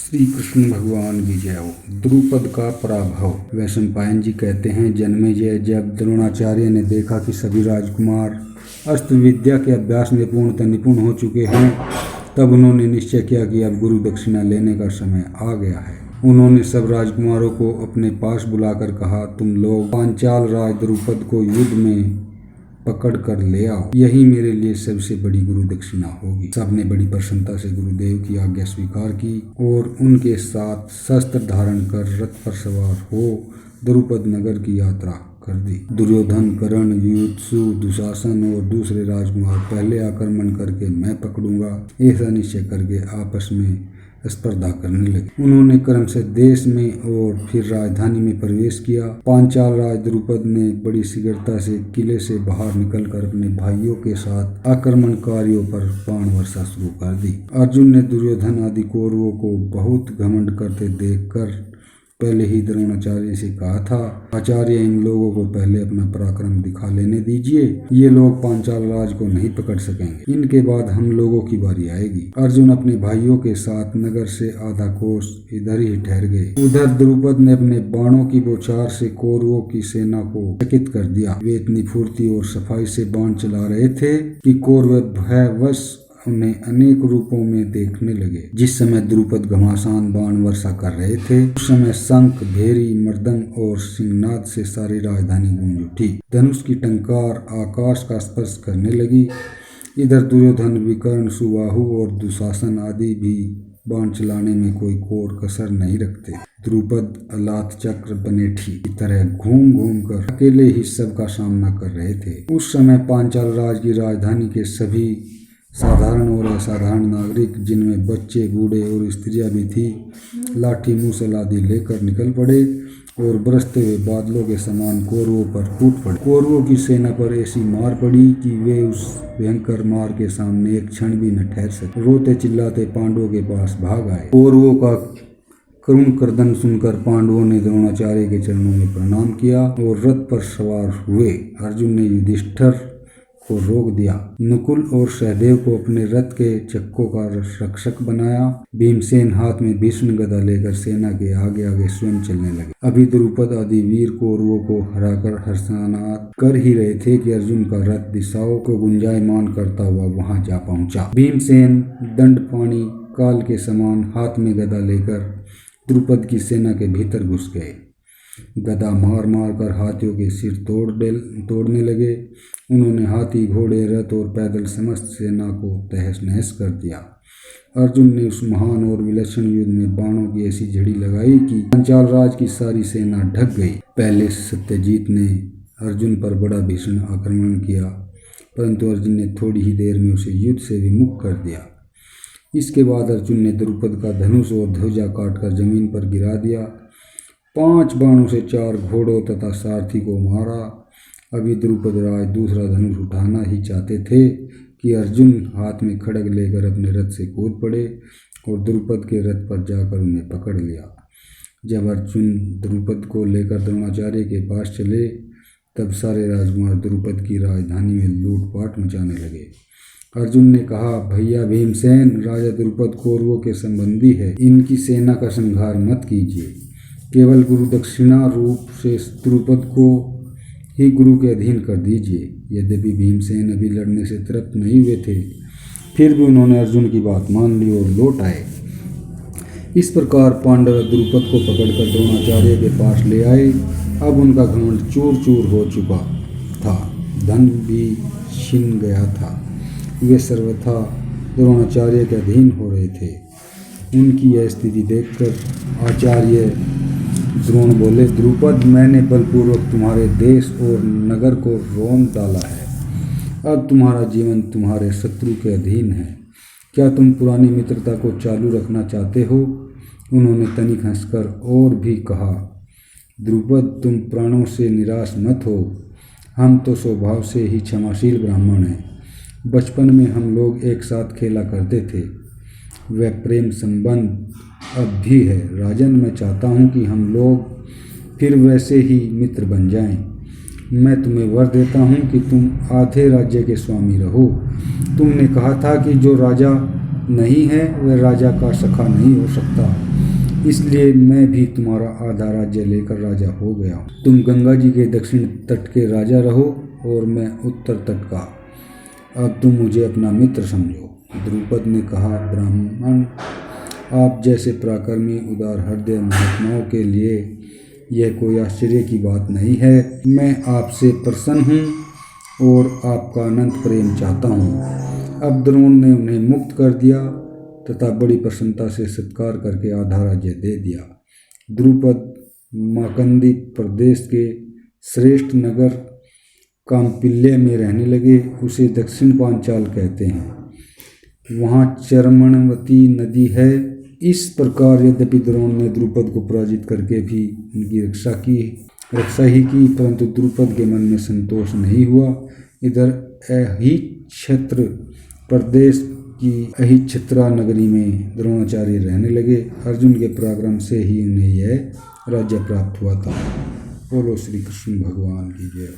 श्री कृष्ण भगवान की जय हो। द्रुपद का पराभव। वैशंपायन जी कहते हैं, जन्मेजय जब द्रोणाचार्य ने देखा कि सभी राजकुमार अस्त्र विद्या के अभ्यास में पूर्णतः निपुण हो चुके हैं, तब उन्होंने निश्चय किया कि अब गुरु दक्षिणा लेने का समय आ गया है। उन्होंने सब राजकुमारों को अपने पास बुलाकर कहा, तुम लोग पांचाल राज द्रुपद को युद्ध में पकड़ कर ले आओ, यही मेरे लिए सबसे बड़ी गुरु दक्षिणा होगी। सबने बड़ी प्रसन्नता से गुरुदेव की आज्ञा स्वीकार की और उनके साथ शस्त्र धारण कर रथ पर सवार हो द्रुपद नगर की यात्रा कर दी। दुर्योधन, कर्ण, युयुत्सु, दुशासन और दूसरे राजकुमार पहले आक्रमण करके मैं पकड़ूंगा, ऐसा निश्चय करके आपस में स्पर्धा करने लगे। उन्होंने क्रम से देश में और फिर राजधानी में प्रवेश किया। पांचाल राज द्रुपद ने बड़ी शीघ्रता से किले से बाहर निकलकर अपने भाइयों के साथ आक्रमणकारियों पर बाण वर्षा शुरू कर दी। अर्जुन ने दुर्योधन आदि कौरवों को बहुत घमंड करते देखकर पहले ही द्रोणाचार्य से कहा था, आचार्य इन लोगों को पहले अपना पराक्रम दिखा लेने दीजिए, ये लोग पांचाल राज को नहीं पकड़ सकेंगे, इनके बाद हम लोगों की बारी आएगी। अर्जुन अपने भाइयों के साथ नगर से आधा कोस इधर ही ठहर गए। उधर द्रुपद ने अपने बाणों की बौछार से कौरवों की सेना को चकित कर दिया। वे इतनी फुर्ती और सफाई से बाण चला रहे थे कि कौरव भयवश उन्हें अनेक रूपों में देखने लगे। जिस समय द्रुपद घमासान बाण वर्षा कर रहे थे, उस समय शंख, भेरी, मृदंग और सिंहनाद से सारी राजधानी गूंज उठी। धनुष की टंकार आकाश का स्पर्श करने लगी। इधर दुर्योधन, विकर्ण, सुबाहु और दुशासन आदि भी बाण चलाने में कोई कोर कसर नहीं रखते। द्रुपद अलात चक्र बनेठी की तरह घूम घूम कर अकेले ही सबका सामना कर रहे थे। उस समय पांचाल राज की राजधानी के सभी साधारण और असाधारण नागरिक, जिनमें बच्चे, बूढ़े और स्त्रियां भी थी, लाठी, मूसल आदि लेकर निकल पड़े और बरसते हुए बादलों के समान कौरवों पर फूट पड़े। कौरवों की सेना पर ऐसी मार पड़ी कि वे उस भयंकर मार के सामने एक क्षण भी न ठहर सके। रोते चिल्लाते पांडवों के पास भाग आए। कौरवों का करुण क्रदन सुनकर पांडवों ने द्रोणाचार्य के चरणों में प्रणाम किया और रथ पर सवार हुए। अर्जुन ने युधिष्ठिर को रोक दिया। नकुल और सहदेव को अपने रथ के चक्कों का रक्षक बनाया। भीमसेन हाथ में भीष्म गदा लेकर सेना के आगे आगे स्वयं चलने लगे। अभी द्रुपद आदि वीर कौरवों को हराकर हर्षानाद कर ही रहे थे कि अर्जुन का रथ दिशाओं को गुंजायमान करता हुआ वहां जा पहुंचा। भीमसेन दंडपाणी काल के समान हाथ में गदा लेकर द्रुपद की सेना के भीतर घुस गए। गदा मार मार कर हाथियों के सिर तोड़ने लगे। उन्होंने हाथी, घोड़े, रथ और पैदल समस्त सेना को तहस नहस कर दिया। अर्जुन ने उस महान और विलक्षण युद्ध में बाणों की ऐसी झड़ी लगाई कि पांचाल राज की सारी सेना ढक गई। पहले सत्यजीत ने अर्जुन पर बड़ा भीषण आक्रमण किया, परंतु अर्जुन ने थोड़ी ही देर में उसे युद्ध से विमुख कर दिया। इसके बाद अर्जुन ने द्रुपद का धनुष और ध्वजा काटकर जमीन पर गिरा दिया। 5 बाणों से 4 घोड़ों तथा सारथी को मारा। अभी द्रुपद राज दूसरा धनुष उठाना ही चाहते थे कि अर्जुन हाथ में खड्ग लेकर अपने रथ से कूद पड़े और द्रुपद के रथ पर जाकर उन्हें पकड़ लिया। जब अर्जुन द्रुपद को लेकर द्रोणाचार्य के पास चले, तब सारे राजकुमार द्रुपद की राजधानी में लूटपाट मचाने लगे। अर्जुन ने कहा, भैया भीमसेन, राजा द्रुपद कौरवों के संबंधी है, इनकी सेना का संहार मत कीजिए। केवल गुरु दक्षिणा रूप से द्रुपद को ही गुरु के अधीन कर दीजिए। यद्यपि भीमसेन अभी लड़ने से तृप्त नहीं हुए थे, फिर भी उन्होंने अर्जुन की बात मान ली और लौट आए। इस प्रकार पांडव द्रुपद को पकड़कर द्रोणाचार्य के पास ले आए। अब उनका घमंड चूर चूर हो चुका था, धन भी छिन गया था। वे सर्वथा द्रोणाचार्य के अधीन हो रहे थे। उनकी यह स्थिति देखकर आचार्य द्रोण बोले, द्रुपद, मैंने बलपूर्वक तुम्हारे देश और नगर को रोम डाला है। अब तुम्हारा जीवन तुम्हारे शत्रु के अधीन है। क्या तुम पुरानी मित्रता को चालू रखना चाहते हो? उन्होंने तनिक हंसकर और भी कहा, द्रुपद, तुम प्राणों से निराश मत हो। हम तो स्वभाव से ही क्षमाशील ब्राह्मण हैं। बचपन में हम लोग एक साथ खेला करते थे। वह प्रेम संबंध अब भी है। राजन, मैं चाहता हूँ कि हम लोग फिर वैसे ही मित्र बन जाएं। मैं तुम्हें वर देता हूँ कि तुम आधे राज्य के स्वामी रहो। तुमने कहा था कि जो राजा नहीं है वह राजा का सखा नहीं हो सकता। इसलिए मैं भी तुम्हारा आधा राज्य लेकर राजा हो गया हूँ। तुम गंगा जी के दक्षिण तट के राजा रहो और मैं उत्तर तट का। अब तुम मुझे अपना मित्र समझो। द्रुपद ने कहा, ब्राह्मण, आप जैसे पराक्रमी उदार हृदय महात्माओं के लिए यह कोई आश्चर्य की बात नहीं है। मैं आपसे प्रसन्न हूँ और आपका अनंत प्रेम चाहता हूँ। अब द्रोण ने उन्हें मुक्त कर दिया तथा बड़ी प्रसन्नता से सत्कार करके आधा राज्य दे दिया। द्रुपद माकंदी प्रदेश के श्रेष्ठ नगर काम्पिल्य में रहने लगे। उसे दक्षिण पांचाल कहते हैं। वहाँ चर्मणवती नदी है। इस प्रकार यद्यपि द्रोण ने द्रुपद को पराजित करके भी उनकी रक्षा ही की, परंतु द्रुपद के मन में संतोष नहीं हुआ। इधर अहिच्छत्र प्रदेश की अहिच्छत्रा नगरी में द्रोणाचार्य रहने लगे। अर्जुन के पराक्रम से ही उन्हें यह राज्य प्राप्त हुआ था। बोलो श्री कृष्ण भगवान की जय।